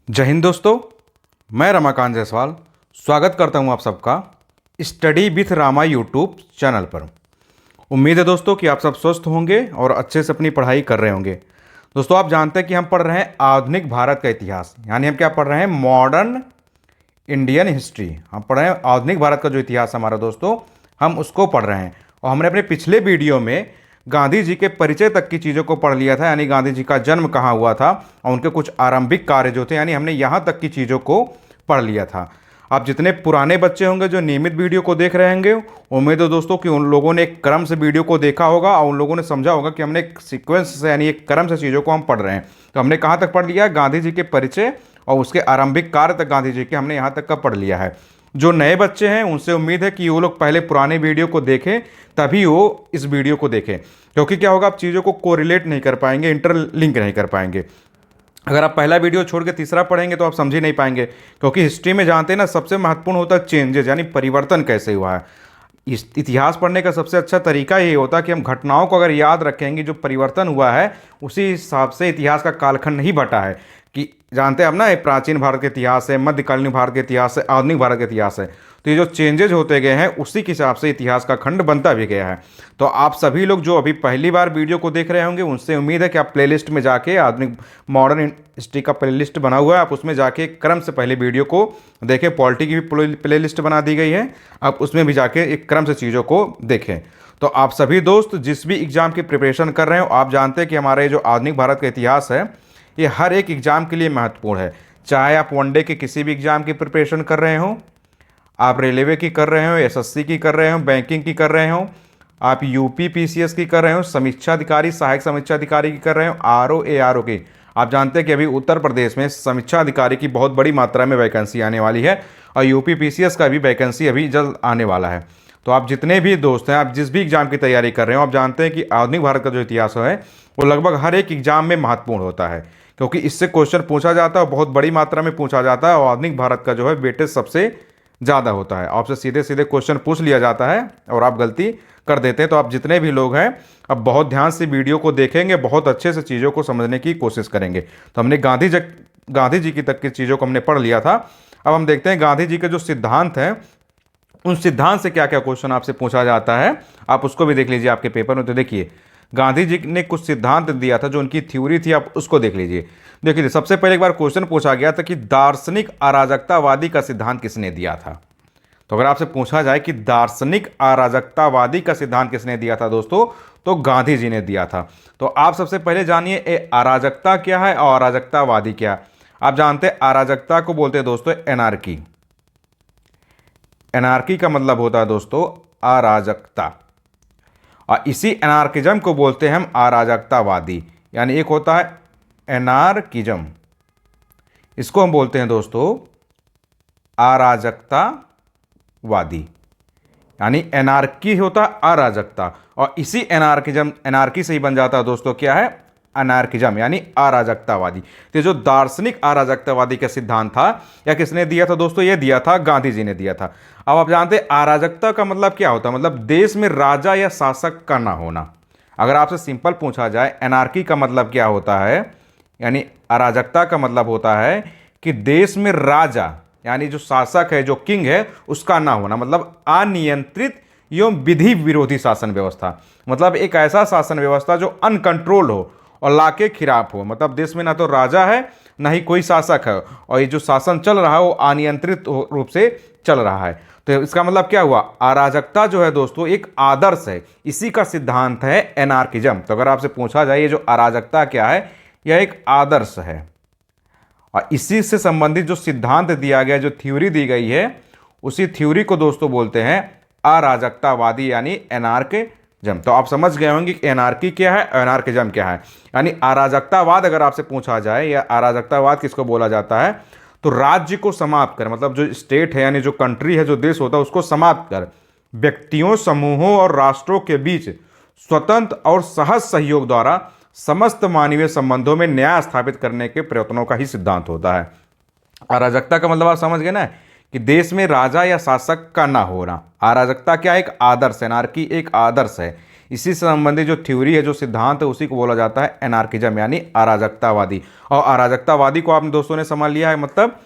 जय हिंद दोस्तों। मैं रमाकांत जायसवाल स्वागत करता हूं आप सबका study with Rama YouTube channel पर। उम्मीद है दोस्तों कि आप सब स्वस्थ होंगे और अच्छे से अपनी पढ़ाई कर रहे होंगे। दोस्तों, आप जानते हैं कि हम पढ़ रहे हैं आधुनिक भारत का इतिहास, यानी हम क्या पढ़ रहे हैं? Modern Indian history. हम पढ़ रहे हैं आधुनिक भारत का जो इतिहास हमारा दोस्तों, हम उसको पढ़ रहे हैं। और हमने अपने पिछले वीडियो में गांधी जी के परिचय तक की चीज़ों को पढ़ लिया था, यानी गांधी जी का जन्म कहाँ हुआ था और उनके कुछ आरंभिक कार्य जो थे, यानी हमने यहाँ तक की चीज़ों को पढ़ लिया था। आप जितने पुराने बच्चे होंगे जो नियमित वीडियो को देख रहे होंगे, उम्मीद है दोस्तों कि उन लोगों ने एक क्रम से वीडियो को देखा होगा और उन लोगों ने समझा होगा कि हमने एक सीक्वेंस से, यानी एक क्रम से चीज़ों को हम पढ़ रहे हैं। तो हमने कहाँ तक पढ़ लिया? गांधी जी के परिचय और उसके आरंभिक कार्य तक गांधी जी के हमने यहाँ तक का पढ़ लिया है। जो नए बच्चे हैं उनसे उम्मीद है कि वो लोग पहले पुराने वीडियो को देखें, तभी वो इस वीडियो को देखें, क्योंकि क्या होगा, आप चीज़ों को कोरिलेट नहीं कर पाएंगे, इंटरलिंक नहीं कर पाएंगे। अगर आप पहला वीडियो छोड़ के तीसरा पढ़ेंगे तो आप समझ ही नहीं पाएंगे, क्योंकि हिस्ट्री में जानते हैं ना, सबसे महत्वपूर्ण होता है चेंजेस, यानी परिवर्तन कैसे हुआ है। इस इतिहास पढ़ने का सबसे अच्छा तरीका ये होता है कि हम घटनाओं को अगर याद रखेंगे, जो परिवर्तन हुआ है उसी हिसाब से इतिहास का कालखंड नहीं बटा है। कि जानते हैं आप ना, ये प्राचीन भारत के इतिहास है, मध्यकालीन भारत के इतिहास है, आधुनिक भारत के इतिहास है। तो ये जो चेंजेज होते गए हैं उसी के हिसाब से इतिहास का खंड बनता भी गया है। तो आप सभी लोग जो अभी पहली बार वीडियो को देख रहे होंगे, उनसे उम्मीद है कि आप प्लेलिस्ट में जाके, आधुनिक मॉडर्न हिस्ट्री का प्लेलिस्ट बना हुआ है, आप उसमें जाके क्रम से पहले वीडियो को देखें। पॉलिटी की भी प्लेलिस्ट बना दी गई है, आप उसमें भी जाके एक क्रम से चीज़ों को देखें। तो आप सभी दोस्त जिस भी एग्ज़ाम की प्रिपरेशन कर रहे हो, आप जानते हैं कि हमारे जो आधुनिक भारत का इतिहास है, ये हर एक एग्ज़ाम के लिए महत्वपूर्ण है। चाहे आप वनडे के किसी भी एग्ज़ाम की प्रिपरेशन कर रहे हो, आप रेलवे की कर रहे हो, एसएससी की कर रहे हो, बैंकिंग की कर रहे हो, आप यूपी पीसीएस की कर रहे हो, समीक्षा अधिकारी, सहायक समीक्षा अधिकारी की कर रहे हो, आरओ एआरओ की। आप जानते हैं कि अभी उत्तर प्रदेश में समीक्षा अधिकारी की बहुत बड़ी मात्रा में वैकेंसी आने वाली है और यूपी पीसीएस का भी वैकेंसी अभी जल्द आने वाला है। तो आप जितने भी दोस्त हैं, आप जिस भी एग्ज़ाम की तैयारी कर रहे हो, आप जानते हैं कि आधुनिक भारत का जो इतिहास है वो लगभग हर एक एग्ज़ाम में महत्वपूर्ण होता है, क्योंकि इससे क्वेश्चन पूछा जाता है, बहुत बड़ी मात्रा में पूछा जाता है और आधुनिक भारत का जो है वेटेज सबसे ज़्यादा होता है। आपसे सीधे सीधे क्वेश्चन पूछ लिया जाता है और आप गलती कर देते हैं। तो आप जितने भी लोग हैं, अब बहुत ध्यान से वीडियो को देखेंगे, बहुत अच्छे से चीज़ों को समझने की कोशिश करेंगे। तो हमने गांधी जी की तक की चीज़ों को हमने पढ़ लिया था। अब हम देखते हैं गांधी जी के जो सिद्धांत हैं, उन सिद्धांत से क्या क्या क्वेश्चन आपसे पूछा जाता है, आप उसको भी देख लीजिए आपके पेपर में। तो देखिए, गांधी जी ने कुछ सिद्धांत दिया था, जो उनकी थ्योरी थी, आप उसको देख लीजिए। देखिए, सबसे पहले एक बार क्वेश्चन पूछा गया था कि दार्शनिक अराजकतावादी का सिद्धांत किसने दिया था। तो अगर आपसे पूछा जाए कि दार्शनिक अराजकतावादी का सिद्धांत किसने दिया था दोस्तों, तो गांधी जी ने दिया था। तो आप सबसे पहले जानिए अराजकता क्या है और अराजकतावादी क्या है। आप जानते हैं अराजकता को बोलते हैं दोस्तों एनार्की। एनार्की का मतलब होता है दोस्तों अराजकता, और इसी एनार्किज्म को बोलते हैं हम अराजकतावादी। यानी एक होता है एनार्किज्म, इसको हम बोलते हैं दोस्तों अराजकतावादी। यानी एनार्की होता है अराजकता, और इसी एनार्किज्म, एनार्की से ही बन जाता है दोस्तों क्या है? अनार्किज्म, यानी अराजकतावादी। तो जो दार्शनिक अराजकतावादी का सिद्धांत था, या किसने दिया था दोस्तों? ये दिया था गांधी जी ने दिया था। अब आप जानते हैं अराजकता का मतलब क्या होता है? मतलब देश में राजा या शासक का ना होना। अगर आपसे सिंपल पूछा जाए एनार्की का मतलब क्या होता है, यानी अराजकता का मतलब होता है कि देश में राजा, यानी जो शासक है, जो किंग है, उसका ना होना, मतलब अनियंत्रित एवं विधि विरोधी शासन व्यवस्था। मतलब एक ऐसा शासन व्यवस्था जो अनकंट्रोल हो और ला के खिलाफ हो। मतलब देश में ना तो राजा है, ना ही कोई शासक है, और ये जो शासन चल रहा है वो अनियंत्रित रूप से चल रहा है। तो इसका मतलब क्या हुआ? अराजकता जो है दोस्तों एक आदर्श है, इसी का सिद्धांत है एनार्किज्म। तो अगर आपसे पूछा जाए ये जो अराजकता क्या है, यह एक आदर्श है, और इसी से संबंधित जो सिद्धांत दिया गया, जो थ्योरी दी गई है, उसी थ्योरी को दोस्तों बोलते हैं अराजकतावादी, यानी एनार्किज्म। तो आप समझ गए होंगे कि एनार्की क्या है, एनार्किज्म क्या है। यानी अराजकतावाद अगर आपसे पूछा जाए, या अराजकतावाद किसको बोला जाता है, तो राज्य को समाप्त कर, मतलब जो स्टेट है, यानी जो कंट्री है, जो देश होता है, उसको समाप्त कर व्यक्तियों, समूहों और राष्ट्रों के बीच स्वतंत्र और सहज सहयोग द्वारा समस्त मानवीय संबंधों में न्याय स्थापित करने के प्रयत्नों का ही सिद्धांत होता है। अराजकता का मतलब आप समझ गए ना, कि देश में राजा या शासक का ना होना। अराजकता क्या? एक आदर्श, एनार्की एक आदर्श है, इसी से संबंधित जो थ्योरी है, जो सिद्धांत है, उसी को बोला जाता है एनार्किज्म यानी अराजकतावादी। और अराजकतावादी को आप दोस्तों ने समझ लिया है, मतलब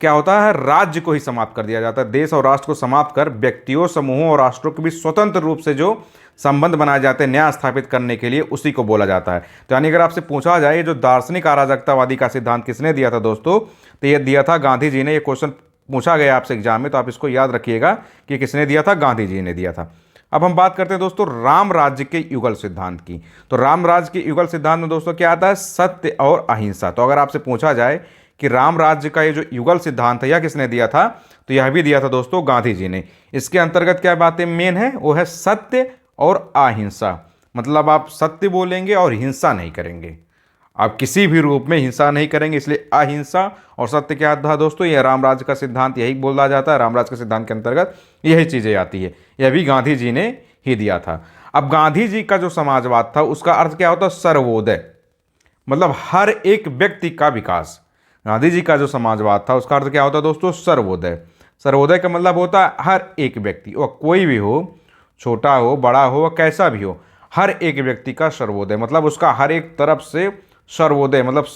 क्या होता है, राज्य को ही समाप्त कर दिया जाता है। देश और राष्ट्र को समाप्त कर व्यक्तियों, समूहों और राष्ट्रों के बीच स्वतंत्र रूप से जो संबंध बनाए जाते हैं न्याय स्थापित करने के लिए, उसी को बोला जाता है। तो यानी अगर आपसे पूछा जाए जो दार्शनिक अराजकतावादी का सिद्धांत किसने दिया था दोस्तों, तो ये दिया था गांधी जी ने। ये क्वेश्चन पूछा गया आपसे एग्जाम में, तो आप इसको याद रखिएगा कि किसने दिया था, गांधी जी ने दिया था। अब हम बात करते हैं दोस्तों राम राज्य के युगल सिद्धांत की। तो राम राज्य के युगल सिद्धांत में दोस्तों क्या आता है, सत्य और अहिंसा। तो अगर आपसे पूछा जाए कि राम राज्य का ये जो युगल सिद्धांत है यह किसने दिया था, तो यह भी दिया था दोस्तों गांधी जी ने। इसके अंतर्गत क्या बातें मेन है, वो है सत्य और अहिंसा। मतलब आप सत्य बोलेंगे और हिंसा नहीं करेंगे, आप किसी भी रूप में हिंसा नहीं करेंगे, इसलिए अहिंसा और सत्य क्या था दोस्तों, यह रामराज्य का सिद्धांत यही बोला जाता है। रामराज्य के सिद्धांत के अंतर्गत यही चीज़ें आती है, यह भी गांधी जी ने ही दिया था। अब गांधी जी का जो समाजवाद था उसका अर्थ क्या होता है, सर्वोदय, मतलब हर एक व्यक्ति का विकास। गांधी जी का जो समाजवाद था उसका अर्थ क्या होता है दोस्तों, सर्वोदय। सर्वोदय का मतलब होता है हर एक व्यक्ति, वह कोई भी हो, छोटा हो, बड़ा हो, कैसा भी हो, हर एक व्यक्ति का सर्वोदय, मतलब उसका हर एक तरफ से सर्वोदय, मतलब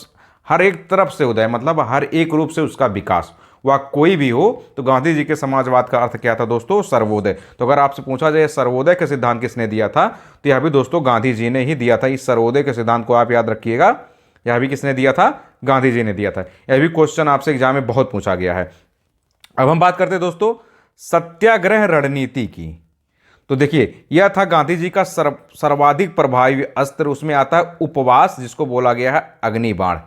हर एक तरफ से उदय, मतलब हर एक रूप से उसका विकास, वह कोई भी हो। तो गांधी जी के समाजवाद का अर्थ क्या था दोस्तों, सर्वोदय। तो अगर आपसे पूछा जाए सर्वोदय का सिद्धांत किसने दिया था, तो यह भी दोस्तों गांधी जी ने ही दिया था। इस सर्वोदय के सिद्धांत को आप याद रखिएगा, यह भी किसने दिया था, गांधी जी ने दिया था। यह भी क्वेश्चन आपसे एग्जाम में बहुत पूछा गया है। अब हम बात करते हैं दोस्तों सत्याग्रह रणनीति की। तो देखिए यह था गांधी जी का सर्वाधिक प्रभावी अस्त्र। उसमें आता है उपवास, जिसको बोला गया है अग्निबाण।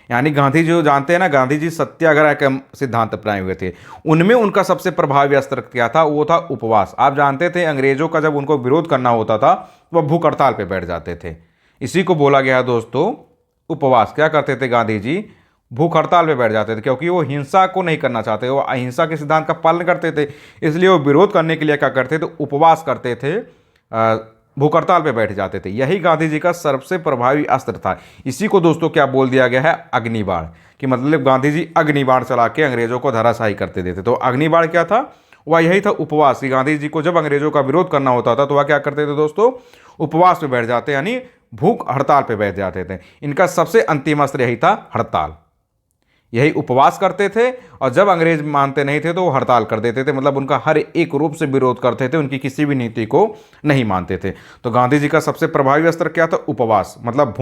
यानी गांधी जी जो जानते हैं ना, गांधी जी सत्याग्रह के सिद्धांत अपनाए हुए थे, उनमें उनका सबसे प्रभावी अस्त्र क्या था, वो था उपवास। आप जानते थे अंग्रेजों का जब उनको विरोध करना होता था वह भूख हड़ताल पर बैठ जाते थे, इसी को बोला गया है दोस्तों उपवास। क्या करते थे गांधी जी, भूख हड़ताल पे बैठ जाते थे, क्योंकि वो हिंसा को नहीं करना चाहते, वो अहिंसा के सिद्धांत का पालन करते थे। इसलिए वो विरोध करने के लिए क्या करते थे, उपवास करते थे, भूख हड़ताल पे बैठ जाते थे। यही गांधी जी का सबसे प्रभावी अस्त्र था। इसी को दोस्तों क्या बोल दिया गया है, अग्निबाण, कि मतलब गांधी जी अग्निबाण चला के अंग्रेजों को धराशायी करते देते। तो अग्निबाण क्या था, वह यही था उपवास। कि गांधी जी को जब अंग्रेजों का विरोध करना होता था तो वह क्या करते थे दोस्तों, उपवास पे बैठ जाते, यानी भूख हड़ताल पे बैठ जाते थे। इनका सबसे अंतिम अस्त्र यही था, हड़ताल। यही उपवास करते थे, और जब अंग्रेज मानते नहीं थे तो वो हड़ताल कर देते थे, मतलब उनका हर एक रूप से विरोध करते थे, उनकी किसी भी नीति को नहीं मानते थे। तो गांधी जी का सबसे प्रभावी अस्त्र क्या था, उपवास, मतलब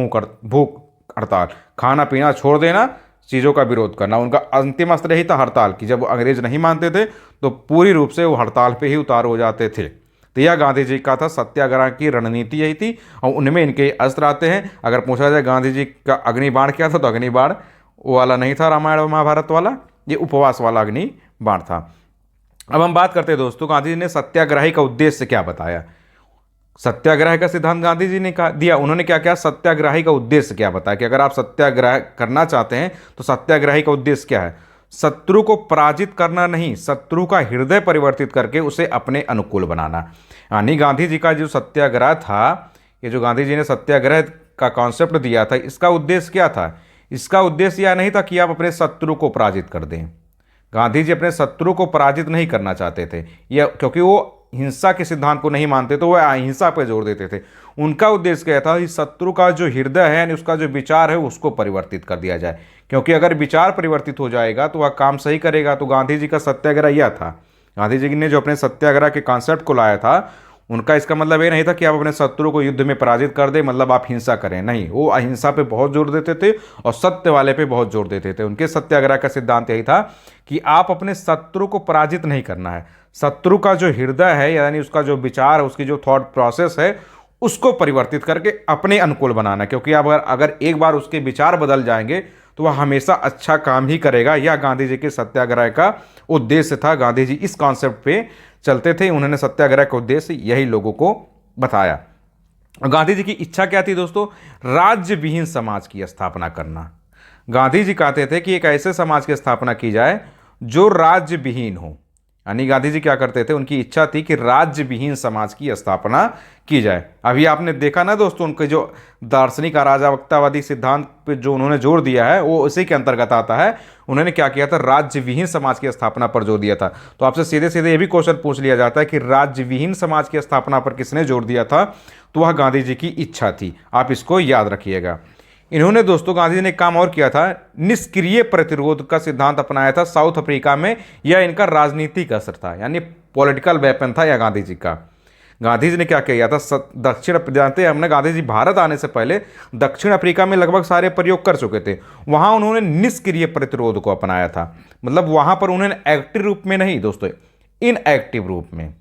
भूख हड़ताल, खाना पीना छोड़ देना, चीज़ों का विरोध करना। उनका अंतिम अस्त्र यही था, हड़ताल, कि जब अंग्रेज नहीं मानते थे तो पूरी रूप से वो हड़ताल पर ही उतार हो जाते थे। तो यह गांधी जी का था, सत्याग्रह की रणनीति यही थी, और उनमें इनके अस्त्र आते हैं। अगर पूछा जाए गांधी जी का अग्निबाण क्या था, तो अग्निबाण वो वाला नहीं था रामायण और महाभारत वाला, ये उपवास वाला अग्निबाण था। अब हम बात करते हैं दोस्तों गांधी जी ने सत्याग्रही का उद्देश्य क्या बताया। सत्याग्रह का सिद्धांत गांधी जी ने दिया, उन्होंने क्या किया, सत्याग्रही का उद्देश्य क्या बताया, कि अगर आप सत्याग्रह करना चाहते हैं तो सत्याग्रही का उद्देश्य क्या है, शत्रु को पराजित करना नहीं, शत्रु का हृदय परिवर्तित करके उसे अपने अनुकूल बनाना। यानी गांधी जी का जो सत्याग्रह था, ये जो गांधी जी ने सत्याग्रह का कॉन्सेप्ट दिया था, इसका उद्देश्य क्या था, इसका उद्देश्य यह नहीं था कि आप अपने शत्रु को पराजित कर दें। गांधी जी अपने शत्रु को पराजित नहीं करना चाहते थे, यह क्योंकि वो हिंसा के सिद्धांत को नहीं मानते, तो वह अहिंसा पर जोर देते थे। उनका उद्देश्य क्या था कि शत्रु का जो हृदय है, यानी उसका जो विचार है, उसको परिवर्तित कर दिया जाए, क्योंकि अगर विचार परिवर्तित हो जाएगा तो वह काम सही करेगा। तो गांधी जी का सत्याग्रह यह था। गांधी जी ने जो अपने सत्याग्रह के कॉन्सेप्ट को लाया था, उनका इसका मतलब ये नहीं था कि आप अपने शत्रु को युद्ध में पराजित कर दें, मतलब आप हिंसा करें, नहीं, वो अहिंसा पे बहुत जोर देते थे और सत्य वाले पे बहुत जोर देते थे। उनके सत्याग्रह का सिद्धांत यही था कि आप अपने शत्रु को पराजित नहीं करना है, शत्रु का जो हृदय है, यानी उसका जो विचार, उसकी जो थॉट प्रोसेस है, उसको परिवर्तित करके अपने अनुकूल बनाना। क्योंकि अगर एक बार उसके विचार बदल जाएंगे तो वह हमेशा अच्छा काम ही करेगा। यह गांधी जी के सत्याग्रह का उद्देश्य था। गांधी जी इस कॉन्सेप्ट पे चलते थे, उन्होंने सत्याग्रह का उद्देश्य यही लोगों को बताया। गांधी जी की इच्छा क्या थी दोस्तों, राज्य विहीन समाज की स्थापना करना। गांधी जी कहते थे कि एक ऐसे समाज की स्थापना की जाए जो राज्य विहीन हो, यानी गांधी जी क्या करते थे, उनकी इच्छा थी कि राज्य विहीन समाज की स्थापना की जाए। अभी आपने देखा ना दोस्तों, उनके जो दार्शनिक अराजकतावादी सिद्धांत पे जो उन्होंने जोर दिया है वो उसी के अंतर्गत आता है। उन्होंने क्या किया था, राज्य विहीन समाज की स्थापना पर जोर दिया था। तो आपसे सीधे सीधे ये भी क्वेश्चन पूछ लिया जाता है कि राज्य विहीन समाज की स्थापना पर किसने जोर दिया था, तो वह गांधी जी की इच्छा थी। आप इसको याद रखिएगा। इन्होंने दोस्तों, गांधी जी ने एक काम और किया था, निष्क्रिय प्रतिरोध का सिद्धांत अपनाया था साउथ अफ्रीका में। यह इनका राजनीतिक असर था, यानी पॉलिटिकल वेपन था यह गांधी जी का। गांधी जी ने क्या किया था, दक्षिण, जानते हैं हमने, गांधी जी भारत आने से पहले दक्षिण अफ्रीका में लगभग सारे प्रयोग कर चुके थे। वहां उन्होंने निष्क्रिय प्रतिरोध को अपनाया था, मतलब वहां पर उन्होंने एक्टिव रूप में नहीं दोस्तों, इनएक्टिव रूप में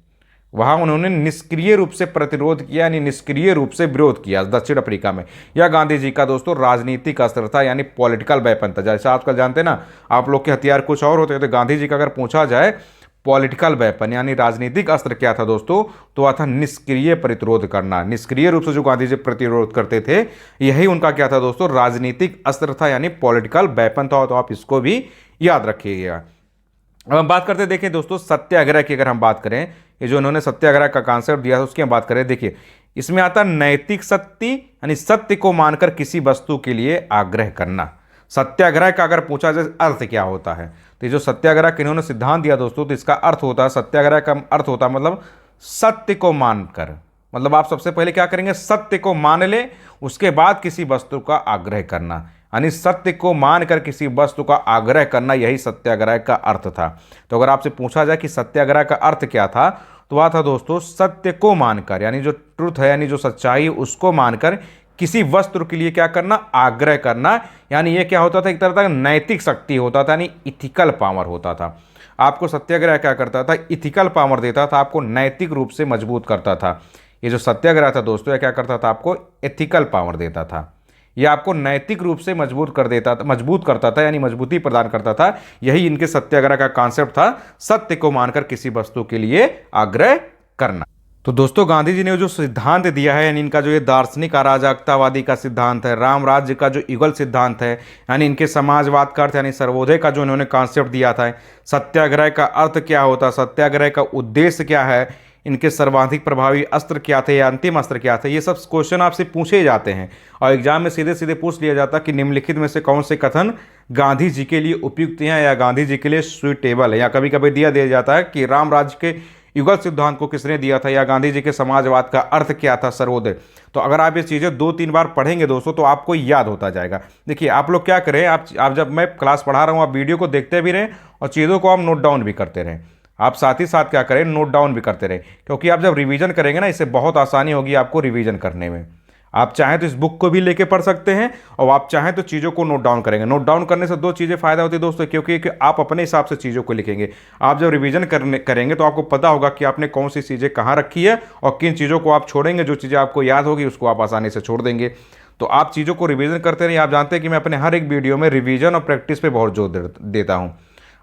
वहां उन्होंने निष्क्रिय रूप से प्रतिरोध किया, यानी निष्क्रिय रूप से विरोध किया दक्षिण अफ्रीका में। यह गांधी जी का दोस्तों राजनीतिक अस्त्र था, यानी पॉलिटिकल वेपन था। जैसे आजकल जानते हैं ना, आप लोग के हथियार कुछ और होते हैं, तो गांधी जी का अगर पूछा जाए पॉलिटिकल वेपन यानी राजनीतिक अस्त्र क्या था दोस्तों, तो वह था निष्क्रिय प्रतिरोध करना। निष्क्रिय रूप से जो गांधी जी प्रतिरोध करते थे, यही उनका क्या था दोस्तों, राजनीतिक अस्त्र था, यानी पॉलिटिकल वेपन था। तो आप इसको भी याद रखिएगा। अब हम बात करते हैं, देखिए दोस्तों, सत्याग्रह की अगर हम बात करें, ये जो इन्होंने सत्याग्रह का कॉन्सेप्ट दिया था उसकी हम बात करें। देखिए इसमें आता नैतिक सत्य, यानी सत्य को मानकर किसी वस्तु के लिए आग्रह करना। सत्याग्रह का अगर पूछा जाए अर्थ क्या होता है, तो ये जो सत्याग्रह का इन्होंने सिद्धांत दिया दोस्तों, तो इसका अर्थ होता है, सत्याग्रह का अर्थ होता है मतलब सत्य को मानकर, मतलब आप सबसे पहले क्या करेंगे, सत्य को मान ले, उसके बाद किसी वस्तु का आग्रह करना, यानी सत्य को मानकर किसी वस्तु का आग्रह करना, यही सत्याग्रह का अर्थ था। तो अगर आपसे पूछा जाए कि सत्याग्रह का अर्थ क्या था, तो वह था दोस्तों सत्य को मानकर, यानी जो ट्रुथ है, यानी जो सच्चाई है, उसको मानकर किसी वस्तु के लिए क्या करना, आग्रह करना। यानी ये क्या होता था, एक तरह का नैतिक शक्ति होता था, यानी इथिकल पावर होता था। आपको सत्याग्रह क्या करता था, इथिकल पावर देता था, आपको नैतिक रूप से मजबूत करता था। ये जो सत्याग्रह था दोस्तों, ये क्या करता था, आपको एथिकल पावर देता था, यह आपको नैतिक रूप से मजबूत करता था, यानी मजबूती प्रदान करता था। यही इनके सत्याग्रह का कॉन्सेप्ट था, सत्य को मानकर किसी वस्तु के लिए आग्रह करना। तो दोस्तों, गांधी जी ने जो सिद्धांत दिया है, यानी इनका जो ये दार्शनिक अराजकतावादी का सिद्धांत है, राम राज्य का जो युगल सिद्धांत है, यानी इनके समाजवाद का अर्थ यानी सर्वोदय का जो इन्होंने कॉन्सेप्ट दिया था, सत्याग्रह का अर्थ क्या होता, सत्याग्रह का उद्देश्य क्या है, इनके सर्वाधिक प्रभावी अस्त्र क्या थे या अंतिम अस्त्र क्या थे, ये सब क्वेश्चन आपसे पूछे जाते हैं और एग्जाम में सीधे सीधे पूछ लिया जाता है कि निम्नलिखित में से कौन से कथन गांधी जी के लिए उपयुक्त हैं या गांधी जी के लिए सुइटेबल है। या कभी कभी दिया जाता है कि राम राज्य के युगल सिद्धांत को किसने दिया था, या गांधी जी के समाजवाद का अर्थ क्या था, सर्वोदय। तो अगर आप ये चीज़ें 2-3 बार पढ़ेंगे दोस्तों, तो आपको याद होता जाएगा। देखिए आप लोग क्या करें, आप जब मैं क्लास पढ़ा रहा हूँ, आप वीडियो को देखते भी रहें और चीज़ों को आप नोट डाउन भी करते रहें। आप साथ ही साथ क्या करें, नोट डाउन भी करते रहें, क्योंकि आप जब रिवीजन करेंगे ना, इससे बहुत आसानी होगी आपको रिवीजन करने में। आप चाहें तो इस बुक को भी लेके पढ़ सकते हैं और आप चाहें तो चीज़ों को नोट डाउन करेंगे। नोट डाउन करने से 2 चीज़ें फ़ायदा होती है दोस्तों, क्योंकि आप अपने हिसाब से चीज़ों को लिखेंगे। आप जब रिवीजन करेंगे तो आपको पता होगा कि आपने कौन सी चीज़ें कहाँ रखी है और किन चीज़ों को आप छोड़ेंगे। जो चीज़ें आपको याद होगी उसको आप आसानी से छोड़ देंगे। तो आप चीज़ों को रिवीजन करते रहिए। आप जानते हैं कि मैं अपने हर एक वीडियो में रिवीजन और प्रैक्टिस पर बहुत जोर देता हूँ।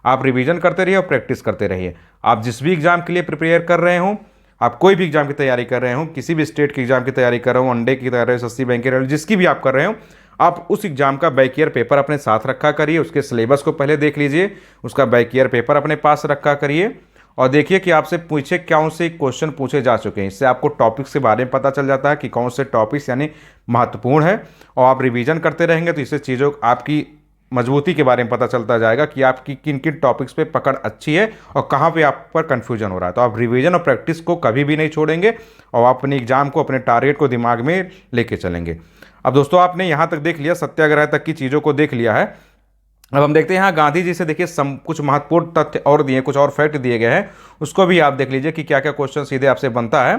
आप रिवीजन करते रहिए और प्रैक्टिस करते रहिए। आप जिस भी एग्जाम के लिए प्रिपेयर कर रहे हो, आप कोई भी एग्जाम की तैयारी कर रहे हो, किसी भी स्टेट की एग्जाम की तैयारी कर रहे हो, वनडे की तैयारी, एसएससी बैंक की, जिसकी भी आप कर रहे हो, आप उस एग्जाम का बैक ईयर पेपर अपने साथ रखा करिए। उसके सिलेबस को पहले देख लीजिए, उसका बैक ईयर पेपर अपने पास रखा करिए और देखिए कि आपसे पूछे कौन से क्वेश्चन पूछे जा चुके हैं। इससे आपको टॉपिक्स के बारे में पता चल जाता है कि कौन से टॉपिक्स यानी महत्वपूर्ण है, और आप रिवीजन करते रहेंगे तो इससे चीज़ों आपकी मजबूती के बारे में पता चलता जाएगा कि आपकी किन किन टॉपिक्स पे पकड़ अच्छी है और कहाँ पे आप पर कन्फ्यूजन हो रहा है। तो आप रिवीजन और प्रैक्टिस को कभी भी नहीं छोड़ेंगे और आप अपने एग्जाम को, अपने टारगेट को दिमाग में लेके चलेंगे। अब दोस्तों, आपने यहाँ तक देख लिया, सत्याग्रह तक की चीज़ों को देख लिया है। अब हम देखते हैं यहाँ गांधी जी से देखिए कुछ महत्वपूर्ण तथ्य और दिए, कुछ और फैक्ट दिए गए हैं, उसको भी आप देख लीजिए कि क्या क्या क्वेश्चन सीधे आपसे बनता है।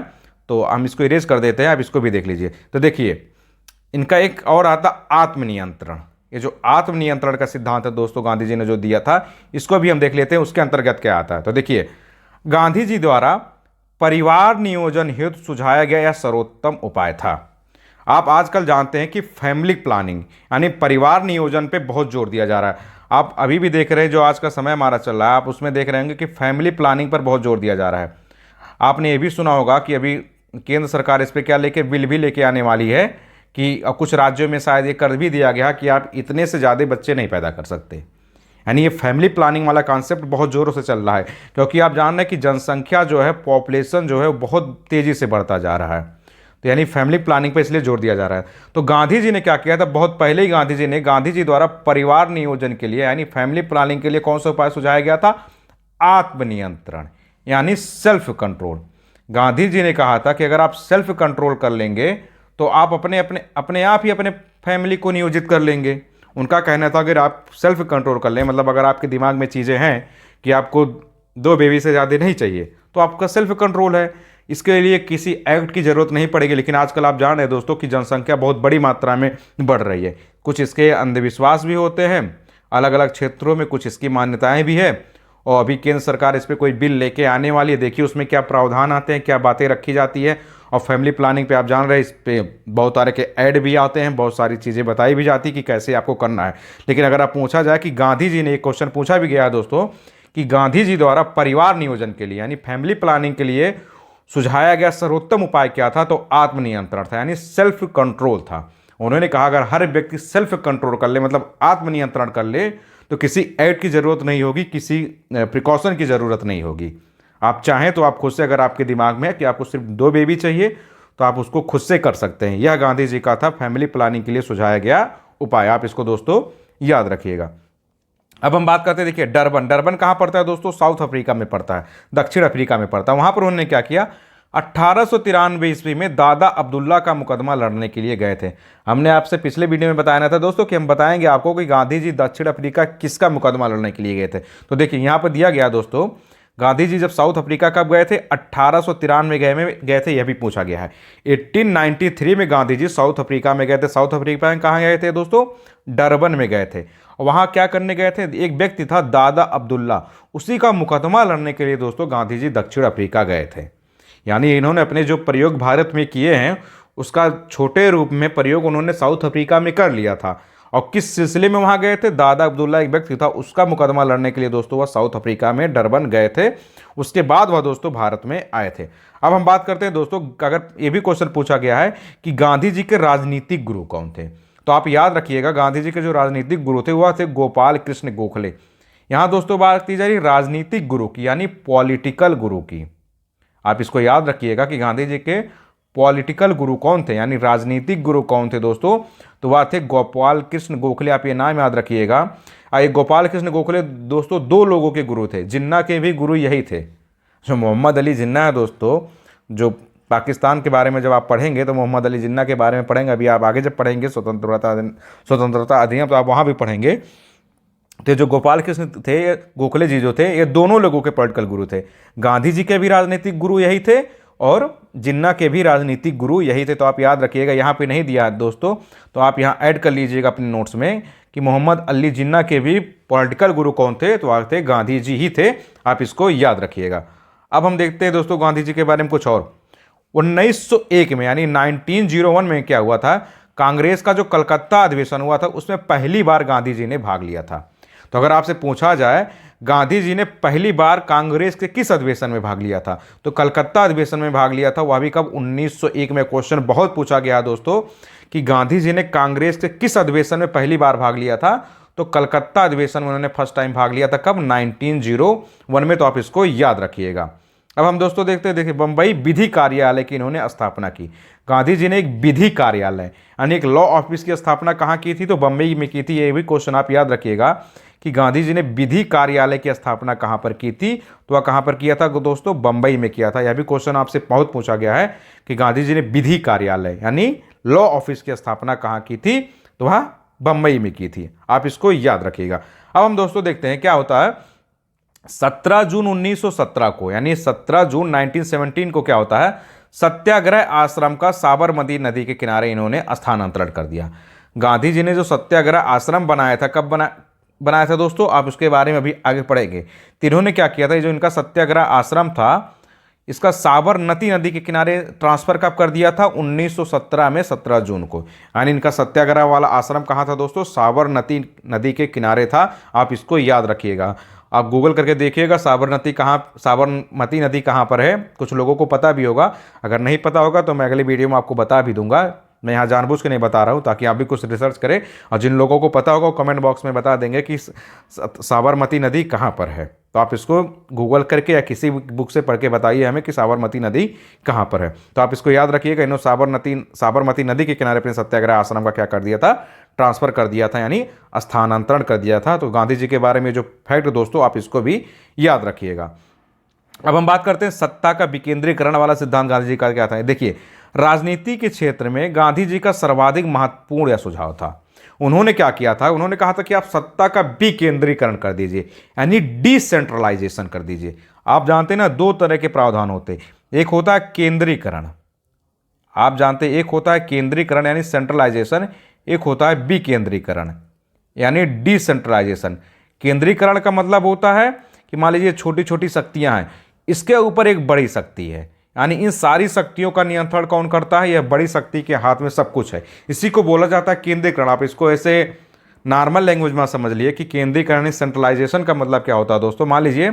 तो हम इसको इरेज कर देते हैं, आप इसको भी देख लीजिए। तो देखिए इनका एक और आता आत्मनियंत्रण। ये जो आत्मनियंत्रण का सिद्धांत है दोस्तों, गांधी जी ने जो दिया था, इसको भी हम देख लेते हैं उसके अंतर्गत क्या आता है। तो देखिए, गांधी जी द्वारा परिवार नियोजन हेतु सुझाया गया यह सर्वोत्तम उपाय था। आप आजकल जानते हैं कि फैमिली प्लानिंग यानी परिवार नियोजन पे बहुत जोर दिया जा रहा है। आप अभी भी देख रहे हैं, जो आज का समय हमारा चल रहा है, आप उसमें देख रहे होंगे कि फैमिली प्लानिंग पर बहुत जोर दिया जा रहा है। आपने ये भी सुना होगा कि अभी केंद्र सरकार इस पर क्या बिल भी लेके आने वाली है कि कुछ राज्यों में शायद ये कर भी दिया गया कि आप इतने से ज़्यादा बच्चे नहीं पैदा कर सकते। यानी ये फैमिली प्लानिंग वाला कॉन्सेप्ट बहुत ज़ोरों से चल रहा है, क्योंकि आप जान रहे हैं कि जनसंख्या जो है, पॉपुलेशन जो है, वो बहुत तेज़ी से बढ़ता जा रहा है। तो यानी फैमिली प्लानिंग पे इसलिए जोर दिया जा रहा है। तो गांधी जी ने क्या किया था, बहुत पहले ही गांधी जी द्वारा परिवार नियोजन के लिए यानी फैमिली प्लानिंग के लिए कौन सा उपाय सुझाया गया था, आत्मनियंत्रण यानी सेल्फ कंट्रोल। गांधी जी ने कहा था कि अगर आप सेल्फ कंट्रोल कर लेंगे तो आप अपने आप ही अपने फैमिली को नियोजित कर लेंगे। उनका कहना था अगर आप सेल्फ कंट्रोल कर लें, मतलब अगर आपके दिमाग में चीज़ें हैं कि आपको 2 बेबी से ज़्यादा नहीं चाहिए, तो आपका सेल्फ कंट्रोल है, इसके लिए किसी एक्ट की ज़रूरत नहीं पड़ेगी। लेकिन आजकल आप जान रहे हैं दोस्तों कि जनसंख्या बहुत बड़ी मात्रा में बढ़ रही है। कुछ इसके अंधविश्वास भी होते हैं अलग अलग क्षेत्रों में, कुछ इसकी मान्यताएं भी है, और अभी केंद्र सरकार इस पर कोई बिल लेके आने वाली है। देखिए उसमें क्या प्रावधान आते हैं, क्या बातें रखी जाती है। और फैमिली प्लानिंग पे आप जान रहे हैं, इस पे बहुत सारे के ऐड भी आते हैं, बहुत सारी चीज़ें बताई भी जाती कि कैसे आपको करना है। लेकिन अगर आप पूछा जाए कि गांधी जी ने, एक क्वेश्चन पूछा भी गया है दोस्तों कि गांधी जी द्वारा परिवार नियोजन के लिए यानी फैमिली प्लानिंग के लिए सुझाया गया सर्वोत्तम उपाय क्या था, तो आत्मनियंत्रण था, यानी सेल्फ कंट्रोल था। उन्होंने कहा अगर हर व्यक्ति सेल्फ कंट्रोल कर ले, मतलब आत्मनियंत्रण कर ले, तो किसी ऐड की ज़रूरत नहीं होगी, किसी प्रिकॉशन की ज़रूरत नहीं होगी। आप चाहें तो आप खुद से, अगर आपके दिमाग में है कि आपको सिर्फ 2 बेबी चाहिए, तो आप उसको खुद से कर सकते हैं। यह गांधी जी का था फैमिली प्लानिंग के लिए सुझाया गया उपाय। आप इसको दोस्तों याद रखिएगा। अब हम बात करते हैं, देखिए डरबन कहाँ पड़ता है दोस्तों, साउथ अफ्रीका में पड़ता है, दक्षिण अफ्रीका में पड़ता है। वहाँ पर उन्होंने क्या किया, 1893 ईस्वी में दादा अब्दुल्ला का मुकदमा लड़ने के लिए गए थे। हमने आपसे पिछले वीडियो में बताया था दोस्तों कि हम बताएंगे आपको कि गांधी जी दक्षिण अफ्रीका किसका मुकदमा लड़ने के लिए गए थे। तो देखिए यहाँ पर दिया गया दोस्तों, गांधी जी जब साउथ अफ्रीका कब गए थे, 1893 गए थे, यह भी पूछा गया है। 1893 में गांधी जी साउथ अफ्रीका में गए थे। साउथ अफ्रीका में कहाँ गए थे दोस्तों, डरबन में गए थे। और वहाँ क्या करने गए थे, एक व्यक्ति था दादा अब्दुल्ला, उसी का मुकदमा लड़ने के लिए दोस्तों गांधी जी दक्षिण अफ्रीका गए थे। यानी इन्होंने अपने जो प्रयोग भारत में किए हैं उसका छोटे रूप में प्रयोग उन्होंने साउथ अफ्रीका में कर लिया था। और किस सिलसिले में वहाँ गए थे, दादा अब्दुल्ला एक व्यक्ति था, उसका मुकदमा लड़ने के लिए दोस्तों वह साउथ अफ्रीका में डरबन गए थे। उसके बाद वह दोस्तों भारत में आए थे। अब हम बात करते हैं दोस्तों, अगर ये भी क्वेश्चन पूछा गया है कि गांधी जी के राजनीतिक गुरु कौन थे, तो आप याद रखिएगा गांधी जी के जो राजनीतिक गुरु थे वह थे गोपाल कृष्ण गोखले। यहाँ दोस्तों बात की जा रही राजनीतिक गुरु की यानी पॉलिटिकल गुरु की। आप इसको याद रखिएगा कि गांधी जी के पॉलिटिकल गुरु कौन थे यानी राजनीतिक गुरु कौन थे दोस्तों, तो वह थे गोपाल कृष्ण गोखले। आप ये नाम याद रखिएगा। ये गोपाल कृष्ण गोखले दोस्तों 2 लोगों के गुरु थे, जिन्ना के भी गुरु यही थे। जो मोहम्मद अली जिन्ना है दोस्तों, जो पाकिस्तान के बारे में जब आप पढ़ेंगे तो मोहम्मद अली जिन्ना के बारे में पढ़ेंगे। अभी आप आगे जब पढ़ेंगे स्वतंत्रता अधिनियम, तो आप वहाँ भी पढ़ेंगे। तो जो गोपाल कृष्ण थे गोखले जी जो थे, ये दोनों लोगों के पॉलिटिकल गुरु थे। गांधी जी के भी राजनीतिक गुरु यही थे और जिन्ना के भी राजनीतिक गुरु यही थे। तो आप याद रखिएगा, यहाँ पे नहीं दिया है दोस्तों, तो आप यहाँ ऐड कर लीजिएगा अपने नोट्स में कि मोहम्मद अली जिन्ना के भी पॉलिटिकल गुरु कौन थे, तो वह थे गांधी जी ही थे। आप इसको याद रखिएगा। अब हम देखते हैं दोस्तों गांधी जी के बारे में कुछ और। 1901 में यानी 1901 में क्या हुआ था, कांग्रेस का जो कलकत्ता अधिवेशन हुआ था उसमें पहली बार गांधी जी ने भाग लिया था। तो अगर आपसे पूछा जाए गांधी जी ने पहली बार कांग्रेस के किस अधिवेशन में भाग लिया था, तो कलकत्ता अधिवेशन में भाग लिया था। वह भी कब, 1901 में। क्वेश्चन बहुत पूछा गया दोस्तों कि गांधी जी ने कांग्रेस के किस अधिवेशन में पहली बार भाग लिया था, तो कलकत्ता अधिवेशन में उन्होंने फर्स्ट टाइम भाग लिया था। कब, 1901 में। तो आप इसको याद रखिएगा। अब हम दोस्तों देखते हैं, देखिए बंबई विधि कार्यालय की इन्होंने स्थापना की। गांधी जी ने एक विधि कार्यालय यानी एक लॉ ऑफिस की स्थापना कहाँ की थी, तो बंबई में की थी। ये भी क्वेश्चन आप याद रखिएगा कि गांधी जी ने विधि कार्यालय की स्थापना कहाँ पर की थी, तो वह कहाँ पर किया था दोस्तों, बंबई में किया था। यह भी क्वेश्चन आपसे बहुत पूछा गया है कि गांधी जी ने विधि कार्यालय यानी लॉ ऑफिस की स्थापना कहाँ की थी, तो वह बंबई में की थी। आप इसको याद रखिएगा। अब हम दोस्तों देखते हैं क्या होता है, 17 जून 1917 को यानी 17 जून 1917 को क्या होता है, सत्याग्रह आश्रम का साबरमती नदी के किनारे इन्होंने स्थानांतरण कर दिया। गांधी जी ने जो सत्याग्रह आश्रम बनाया था, कब बनाया था दोस्तों, आप उसके बारे में अभी आगे पढ़ेंगे। तो इन्होंने क्या किया था, जो इनका सत्याग्रह आश्रम था इसका साबरमती नदी के किनारे ट्रांसफर कब कर दिया था, 1917 में 17 जून को। यानी इनका सत्याग्रह वाला आश्रम कहाँ था दोस्तों, साबरमती नदी के किनारे था। आप इसको याद रखिएगा। आप गूगल करके देखिएगा साबरमती नदी कहाँ पर है। कुछ लोगों को पता भी होगा, अगर नहीं पता होगा तो मैं अगले वीडियो में आपको बता भी दूंगा मैं यहाँ जानबूझ के नहीं बता रहा हूँ ताकि आप भी कुछ रिसर्च करें, और जिन लोगों को पता होगा वो कमेंट बॉक्स में बता देंगे कि साबरमती नदी कहाँ पर है। तो आप इसको गूगल करके या किसी बुक से पढ़ के बताइए हमें कि साबरमती नदी कहाँ पर है। तो आप इसको याद रखिएगा, इन्होंने साबरमती नदी के किनारे अपने सत्याग्रह आश्रम का क्या कर दिया था, ट्रांसफ़र कर दिया था, यानी स्थानांतरण कर दिया था। तो गांधी जी के बारे में जो फैक्ट दोस्तों आप इसको भी याद रखिएगा। अब हम बात करते हैं सत्ता का विकेंद्रीकरण वाला सिद्धांत गांधी जी का क्या था। देखिए, राजनीति के क्षेत्र में गांधी जी का सर्वाधिक महत्वपूर्ण यह सुझाव था। उन्होंने क्या किया था, उन्होंने कहा था कि आप सत्ता का विकेंद्रीकरण कर दीजिए, यानी डिसेंट्रलाइजेशन कर दीजिए। आप जानते हैं ना, दो तरह के प्रावधान होते हैं, एक होता है केंद्रीकरण, आप जानते हैं एक होता है केंद्रीकरण यानी सेंट्रलाइजेशन, एक होता है विकेंद्रीकरण यानी डिसेंट्रलाइजेशन। केंद्रीकरण का मतलब होता है कि मान लीजिए छोटी छोटी शक्तियां हैं, इसके ऊपर एक बड़ी शक्ति है, यानी इन सारी शक्तियों का नियंत्रण कौन करता है, यह बड़ी शक्ति के हाथ में सब कुछ है, इसी को बोला जाता है केंद्रीकरण। आप इसको ऐसे नॉर्मल लैंग्वेज में समझ लिए कि केंद्रीकरण सेंट्रलाइजेशन का मतलब क्या होता है दोस्तों। मान लीजिए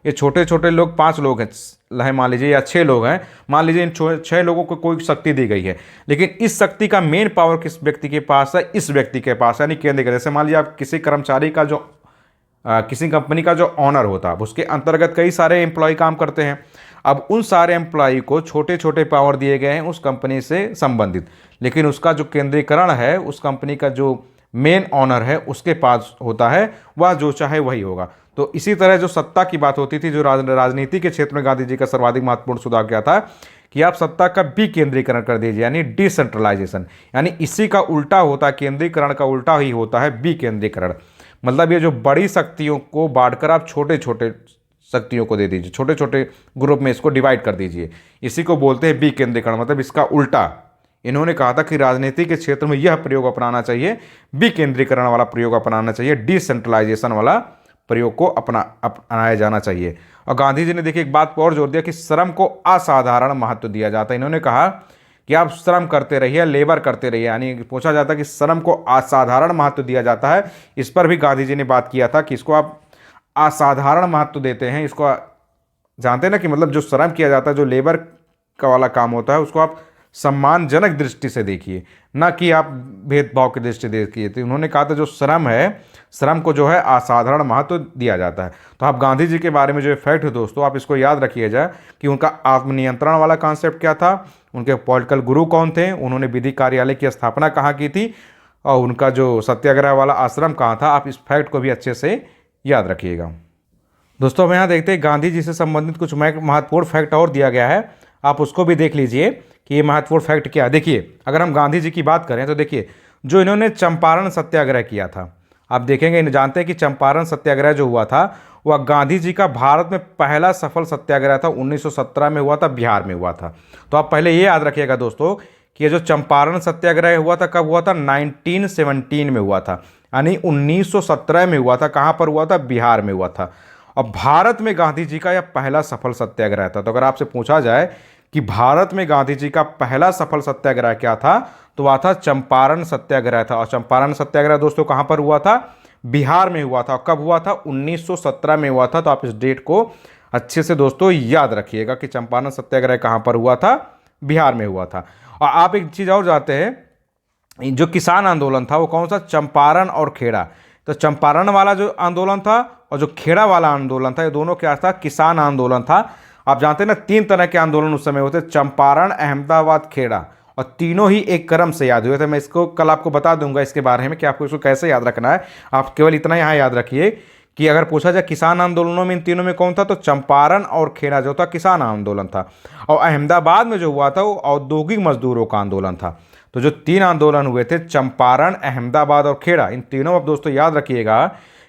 ये छोटे छोटे लोग 5 लोग हैं मान लीजिए, या 6 लोग हैं, मान लीजिए इन 6 लोगों को कोई शक्ति दी गई है, लेकिन इस शक्ति का मेन पावर किस व्यक्ति के पास है, इस व्यक्ति के पास, यानी केंद्रीकरण। जैसे मान लीजिए आप किसी कर्मचारी का जो किसी कंपनी का जो ऑनर होता है, उसके अंतर्गत कई सारे एम्प्लॉय काम करते हैं। अब उन सारे एम्प्लॉय को छोटे छोटे पावर दिए गए हैं उस कंपनी से संबंधित, लेकिन उसका जो केंद्रीकरण है, उस कंपनी का जो मेन ऑनर है उसके पास होता है, वह जो चाहे वही होगा। तो इसी तरह जो सत्ता की बात होती थी, जो राजनीति के क्षेत्र में गांधी जी का सर्वाधिक महत्वपूर्ण सुधार क्या था कि आप सत्ता का विकेंद्रीकरण कर दीजिए, यानी डिसेंट्रलाइजेशन, यानी इसी का उल्टा होता है, केंद्रीकरण का उल्टा ही होता है विकेंद्रीकरण। मतलब ये जो बड़ी शक्तियों को बांटकर आप छोटे छोटे शक्तियों को दे दीजिए, छोटे छोटे ग्रुप में इसको डिवाइड कर दीजिए, इसी को बोलते हैं विकेंद्रीकरण। मतलब इसका उल्टा इन्होंने कहा था कि राजनीति के क्षेत्र में यह प्रयोग अपनाना चाहिए, विकेंद्रीकरण वाला प्रयोग अपनाना चाहिए, डिसेंट्रलाइजेशन वाला प्रयोग को अपनाया जाना चाहिए। और गांधी जी ने देखिए एक बात पर और जोर दिया कि श्रम को असाधारण महत्व दिया जाता है। इन्होंने कहा कि आप श्रम करते रहिए, लेबर करते रहिए, यानी पूछा जाता है कि श्रम को असाधारण महत्व दिया जाता है। इस पर भी गांधी जी ने बात किया था कि इसको आप असाधारण महत्व देते हैं, इसको जानते हैं ना कि मतलब जो श्रम किया जाता है, जो लेबर का वाला काम होता है, उसको आप सम्मानजनक दृष्टि से देखिए, ना कि आप भेदभाव की दृष्टि से देखिए। तो उन्होंने कहा था जो श्रम है, श्रम को जो है असाधारण महत्व दिया जाता है। तो आप गांधी जी के बारे में जो फैक्ट है दोस्तों, आप इसको याद रखिएगा कि उनका आत्मनियंत्रण वाला कॉन्सेप्ट क्या था, उनके पॉलिटिकल गुरु कौन थे, उन्होंने विधि कार्यालय की स्थापना कहाँ की थी, और उनका जो सत्याग्रह वाला आश्रम कहाँ था। आप इस फैक्ट को भी अच्छे से याद रखिएगा। दोस्तों हम यहाँ देखते हैं गांधी जी से संबंधित कुछ महत्वपूर्ण फैक्ट और दिया गया है, आप उसको भी देख लीजिए कि ये महत्वपूर्ण फैक्ट क्या है। देखिए, अगर हम गांधी जी की बात करें तो देखिए, जो इन्होंने चंपारण सत्याग्रह किया था, आप देखेंगे जानते हैं कि चंपारण सत्याग्रह जो हुआ था वह गांधी जी का भारत में पहला सफल सत्याग्रह था, 1917 में हुआ था, बिहार में हुआ था। तो आप पहले ये याद रखिएगा दोस्तों कि ये जो चंपारण सत्याग्रह हुआ था कब हुआ था, 1917 में हुआ था, यानी 1917 में हुआ था। कहाँ पर हुआ था, बिहार में हुआ था। और भारत में गांधी जी का यह पहला सफल सत्याग्रह था। तो अगर आपसे पूछा जाए कि भारत में गांधी जी का पहला सफल सत्याग्रह क्या था, तो वह था चंपारण सत्याग्रह था। और चंपारण सत्याग्रह दोस्तों कहाँ पर हुआ था, बिहार में हुआ था। कब हुआ था, 1917 में हुआ था। तो आप इस डेट को अच्छे से दोस्तों याद रखिएगा कि चंपारण सत्याग्रह कहाँ पर हुआ था, बिहार में हुआ था। और आप एक चीज़ और जानते हैं, जो किसान आंदोलन था वो कौन सा, चंपारण और खेड़ा। तो चंपारण वाला जो आंदोलन था और जो खेड़ा वाला आंदोलन था, ये दोनों क्या था, किसान आंदोलन था। आप जानते हैं ना 3 तरह के आंदोलन उस समय होते, चंपारण, अहमदाबाद, खेड़ा, और तीनों ही एक क्रम से याद हुए थे। मैं इसको कल आपको बता दूंगा इसके बारे में कि आपको इसको कैसे याद रखना है। आप केवल इतना यहाँ याद रखिए कि अगर पूछा जाए किसान आंदोलनों में इन तीनों में कौन था, तो चंपारण और खेड़ा जो था किसान आंदोलन था, और अहमदाबाद में जो हुआ था वो औद्योगिक मजदूरों का आंदोलन था। तो जो 3 आंदोलन हुए थे, चंपारण, अहमदाबाद और खेड़ा, इन तीनों आप दोस्तों याद रखिएगा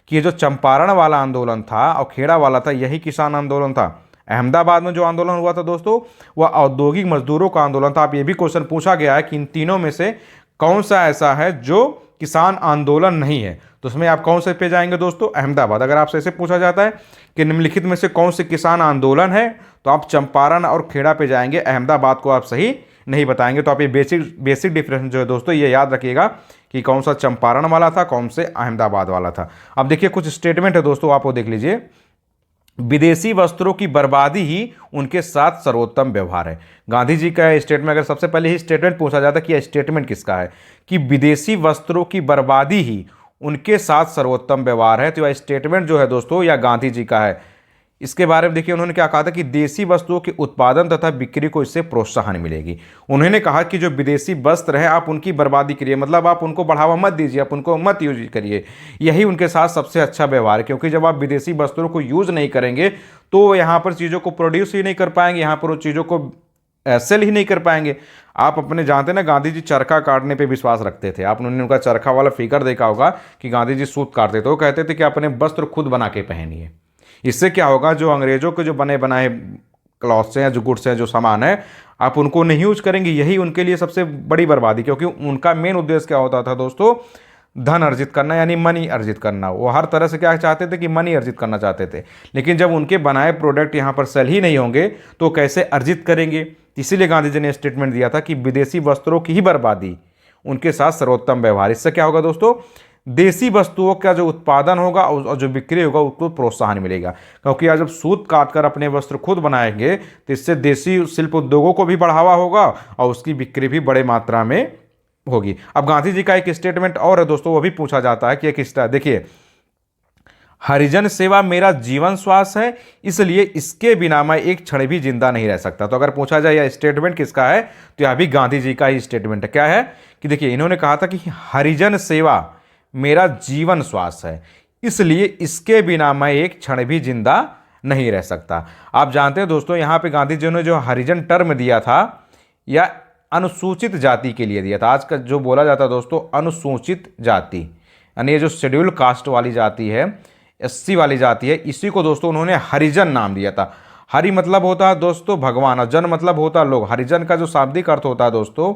कि ये जो चंपारण वाला आंदोलन था और खेड़ा वाला था, यही किसान आंदोलन था। अहमदाबाद में जो आंदोलन हुआ था दोस्तों, वह औद्योगिक मजदूरों का आंदोलन था। आप ये भी क्वेश्चन पूछा गया है कि इन तीनों में से कौन सा ऐसा है जो किसान आंदोलन नहीं है, तो उसमें आप कौन से पे जाएंगे दोस्तों, अहमदाबाद। अगर आपसे ऐसे पूछा जाता है कि निम्नलिखित में से कौन से किसान आंदोलन है, तो आप चंपारण और खेड़ा पे जाएंगे, अहमदाबाद को आप सही नहीं बताएंगे। तो आप ये बेसिक डिफरेंस जो है दोस्तों ये याद रखिएगा कि कौन सा चंपारण वाला था, कौन से अहमदाबाद वाला था। अब देखिए कुछ स्टेटमेंट है दोस्तों, आप वो देख लीजिए। विदेशी वस्त्रों की बर्बादी ही उनके साथ सर्वोत्तम व्यवहार है। गांधी जी का स्टेटमेंट, अगर सबसे पहले ही स्टेटमेंट पूछा जाता कि यह स्टेटमेंट किसका है, कि विदेशी वस्त्रों की बर्बादी ही उनके साथ सर्वोत्तम व्यवहार है, तो यह स्टेटमेंट जो है दोस्तों यह गांधी जी का है। इसके बारे में देखिए उन्होंने क्या कहा था कि देसी वस्तुओं के उत्पादन तथा बिक्री को इससे प्रोत्साहन मिलेगी। उन्होंने कहा कि जो विदेशी वस्त्र है आप उनकी बर्बादी करिए, मतलब आप उनको बढ़ावा मत दीजिए, आप उनको मत यूज करिए, यही उनके साथ सबसे अच्छा व्यवहार है। क्योंकि जब आप विदेशी वस्त्रों को यूज नहीं करेंगे तो यहाँ पर चीज़ों को प्रोड्यूस ही नहीं कर पाएंगे, यहाँ पर वो चीज़ों को सेल ही नहीं कर पाएंगे। आप अपने जानते ना गांधी जी चरखा काटने पे विश्वास रखते थे, आप उन्होंने उनका चरखा वाला फिगर देखा होगा कि गांधी जी सूत काटते थे, वो कहते थे कि अपने वस्त्र खुद बना के पहनिए। इससे क्या होगा, जो अंग्रेजों के जो बने बनाए क्लॉथ्स हैं, जो गुड्स हैं, जो सामान है, आप उनको नहीं यूज करेंगे, यही उनके लिए सबसे बड़ी बर्बादी। क्योंकि उनका मेन उद्देश्य क्या होता था दोस्तों, धन अर्जित करना, यानी मनी अर्जित करना। वो हर तरह से क्या चाहते थे कि मनी अर्जित करना चाहते थे। लेकिन जब उनके बनाए प्रोडक्ट यहाँ पर सेल ही नहीं होंगे तो कैसे अर्जित करेंगे। इसीलिए गांधी जी ने स्टेटमेंट दिया था कि विदेशी वस्त्रों की ही बर्बादी उनके साथ सर्वोत्तम व्यवहार। इससे क्या होगा दोस्तों, देसी वस्तुओं का जो उत्पादन होगा और जो बिक्री होगा उसको प्रोत्साहन मिलेगा। क्योंकि आज जब सूत काटकर अपने वस्त्र खुद बनाएंगे तो इससे देसी शिल्प उद्योगों को भी बढ़ावा होगा और उसकी बिक्री भी बड़े मात्रा में होगी। अब गांधी जी का एक स्टेटमेंट और है दोस्तों, वो भी पूछा जाता है कि एक देखिए, हरिजन सेवा मेरा जीवन श्वास है, इसलिए इसके बिना मैं एक क्षण भी जिंदा नहीं रह सकता। तो अगर पूछा जाए यह स्टेटमेंट किसका है, तो यह भी गांधी जी का ही स्टेटमेंट है। क्या है कि देखिए इन्होंने कहा था कि हरिजन सेवा मेरा जीवन श्वास है, इसलिए इसके बिना मैं एक क्षण भी जिंदा नहीं रह सकता। आप जानते हैं दोस्तों, यहाँ पे गांधी जी ने जो हरिजन टर्म दिया था या अनुसूचित जाति के लिए दिया था। आज का जो बोला जाता है दोस्तों अनुसूचित जाति, यानी ये जो शेड्यूल कास्ट वाली जाति है, एससी वाली जाति है, इसी को दोस्तों उन्होंने हरिजन नाम दिया था। हरि मतलब होता है दोस्तों भगवान, और जन मतलब होता है लोग। हरिजन का जो शाब्दिक अर्थ होता है दोस्तों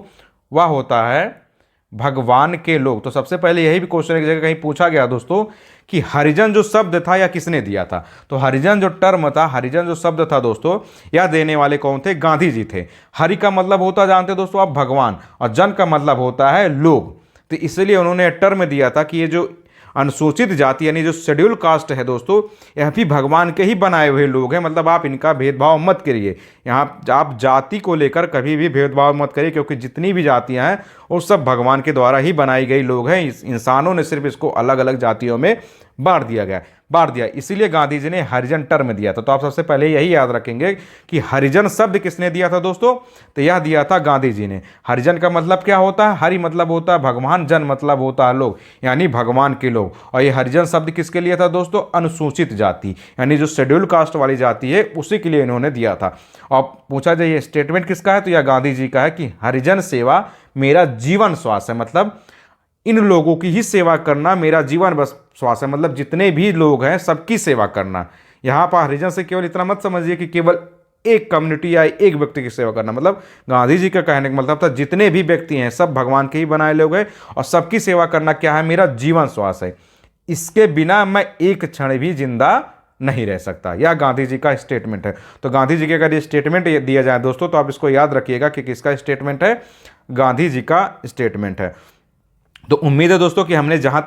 वह होता है भगवान के लोग। तो सबसे पहले यही भी क्वेश्चन एक जगह कहीं पूछा गया दोस्तों कि हरिजन जो शब्द था या किसने दिया था। तो हरिजन जो टर्म था, हरिजन जो शब्द था दोस्तों, यह देने वाले कौन थे, गांधी जी थे। हरि का मतलब होता जानते दोस्तों आप भगवान, और जन का मतलब होता है लोग। तो इसलिए उन्होंने टर्म दिया था कि ये जो अनुसूचित जाति यानी जो शेड्यूल कास्ट है दोस्तों, यह भी भगवान के ही बनाए हुए लोग हैं। मतलब आप इनका भेदभाव मत करिए, यहाँ आप जाति को लेकर कभी भी भेदभाव मत करिए, क्योंकि जितनी भी जातियाँ हैं वो सब भगवान के द्वारा ही बनाई गई लोग हैं। इंसानों ने सिर्फ इसको अलग अलग जातियों में बांट दिया। इसीलिए गांधी जी ने हरिजन टर्म दिया था। तो आप सबसे पहले यही याद रखेंगे कि हरिजन शब्द किसने दिया था दोस्तों, तो यह दिया था गांधी जी ने। हरिजन का मतलब क्या होता है, हरि मतलब होता है भगवान, जन मतलब होता है लोग, यानी भगवान के लोग। और ये हरिजन शब्द किसके लिए था दोस्तों, अनुसूचित जाति, यानी जो शेड्यूल कास्ट वाली जाति है उसी के लिए इन्होंने दिया था। और पूछा जाए ये स्टेटमेंट किसका है, तो यह गांधी जी का है कि हरिजन सेवा मेरा जीवन श्वास है। मतलब इन लोगों की ही सेवा करना मेरा जीवन बस श्वास है। मतलब जितने भी लोग हैं सबकी सेवा करना। यहाँ पर हरिजन से केवल इतना मत समझिए कि केवल एक कम्युनिटी या एक व्यक्ति की सेवा करना। मतलब गांधी जी का कहने का मतलब था जितने भी व्यक्ति हैं सब भगवान के ही बनाए लोग हैं, और सबकी सेवा करना क्या है, मेरा जीवन श्वास है। इसके बिना मैं एक क्षण भी जिंदा नहीं रह सकता। यह गांधी जी का स्टेटमेंट है। तो गांधी जी के अगर ये स्टेटमेंट दिया जाए दोस्तों तो आप इसको याद रखिएगा कि किसका स्टेटमेंट है, गांधी जी का स्टेटमेंट है। तो उम्मीद है दोस्तों कि हमने जहाँ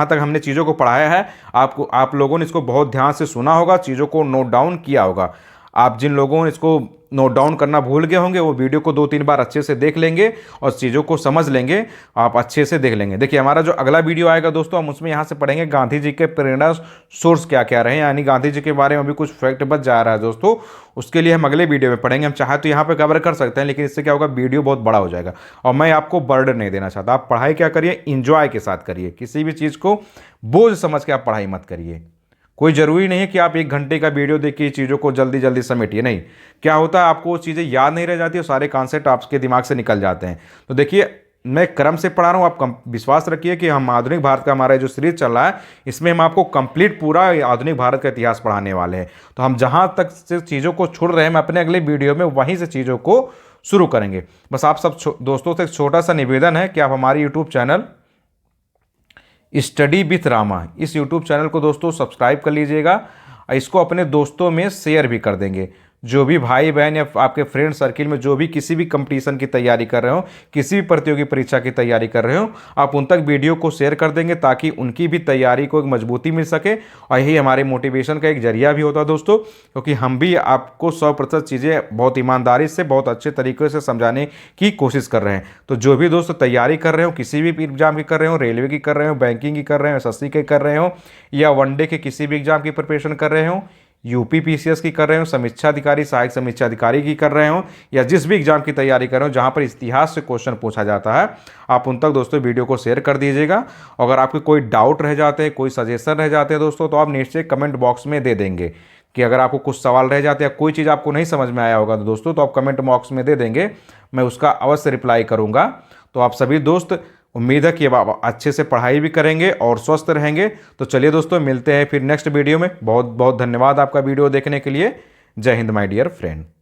तक हमने चीज़ों को पढ़ाया है, आप लोगों ने इसको बहुत ध्यान से सुना होगा, चीज़ों को नोट डाउन किया होगा। आप जिन लोगों ने इसको नोट डाउन करना भूल गए होंगे वो वीडियो को 2-3 बार अच्छे से देख लेंगे और चीज़ों को समझ लेंगे, आप अच्छे से देख लेंगे। देखिए हमारा जो अगला वीडियो आएगा दोस्तों, हम उसमें यहाँ से पढ़ेंगे गांधी जी के प्रेरणा सोर्स क्या क्या रहे, यानी गांधी जी के बारे में भी कुछ फैक्ट बच जा रहा है दोस्तों, उसके लिए हम अगले वीडियो में पढ़ेंगे। हम चाहे तो यहाँ पर कवर कर सकते हैं, लेकिन इससे क्या होगा, वीडियो बहुत बड़ा हो जाएगा और मैं आपको बर्डन नहीं देना चाहता। आप पढ़ाई क्या करिए, इंजॉय के साथ करिए, किसी भी चीज़ को बोझ समझ के आप पढ़ाई मत करिए। कोई ज़रूरी नहीं है कि आप 1 घंटे का वीडियो देख के चीज़ों को जल्दी जल्दी समेटिए, नहीं। क्या होता है, आपको वो चीज़ें याद नहीं रह जाती और सारे कॉन्सेप्ट आपके दिमाग से निकल जाते हैं। तो देखिए मैं क्रम से पढ़ा रहा हूँ, आप विश्वास रखिए कि हम आधुनिक भारत का हमारा जो सीरीज चल रहा है इसमें हम आपको कंप्लीट पूरा आधुनिक भारत का इतिहास पढ़ाने वाले हैं। तो हम जहाँ तक से चीज़ों को छोड़ रहे हैं, हम अपने अगले वीडियो में वहीं से चीज़ों को शुरू करेंगे। बस आप सब दोस्तों से एक छोटा सा निवेदन है कि आप हमारे YouTube channel study with Rama, इस यूट्यूब चैनल को दोस्तों सब्सक्राइब कर लीजिएगा, इसको अपने दोस्तों में शेयर भी कर देंगे। जो भी भाई बहन या आपके फ्रेंड सर्किल में जो भी किसी भी कंपटीशन की तैयारी कर रहे हो, किसी भी प्रतियोगी परीक्षा की तैयारी कर रहे हो, आप उन तक वीडियो को शेयर कर देंगे ताकि उनकी भी तैयारी को एक मजबूती मिल सके। और यही हमारे मोटिवेशन का एक जरिया भी होता है दोस्तों, क्योंकि हम भी आपको 100% चीज़ें बहुत ईमानदारी से, बहुत अच्छे तरीके से समझाने की कोशिश कर रहे हैं। तो जो भी दोस्त तैयारी कर रहे हो, किसी भी एग्जाम की कर रहे हो, रेलवे की कर रहे हो, बैंकिंग की कर रहे हो, एसएससी की कर रहे हो, या वनडे के किसी भी एग्जाम की प्रिपरेशन कर रहे हो, यूपी पीसीएस की कर रहे हो, समीक्षा अधिकारी, सहायक समीक्षा अधिकारी की कर रहे हो, या जिस भी एग्जाम की तैयारी कर रहे हो जहां पर इतिहास से क्वेश्चन पूछा जाता है, आप उन तक दोस्तों वीडियो को शेयर कर दीजिएगा। अगर आपके कोई डाउट रह जाते हैं, कोई सजेशन रह जाते हैं दोस्तों, तो आप नीचे कमेंट बॉक्स में दे देंगे कि अगर आपको कुछ सवाल रह जाते हैं, कोई चीज़ आपको नहीं समझ में आया होगा तो दोस्तों, तो आप कमेंट बॉक्स में दे देंगे, मैं उसका अवश्य रिप्लाई करूंगा। तो आप सभी दोस्त, उम्मीद है कि अब आप अच्छे से पढ़ाई भी करेंगे और स्वस्थ रहेंगे। तो चलिए दोस्तों, मिलते हैं फिर नेक्स्ट वीडियो में। बहुत बहुत धन्यवाद आपका वीडियो देखने के लिए। जय हिंद माय डियर फ्रेंड।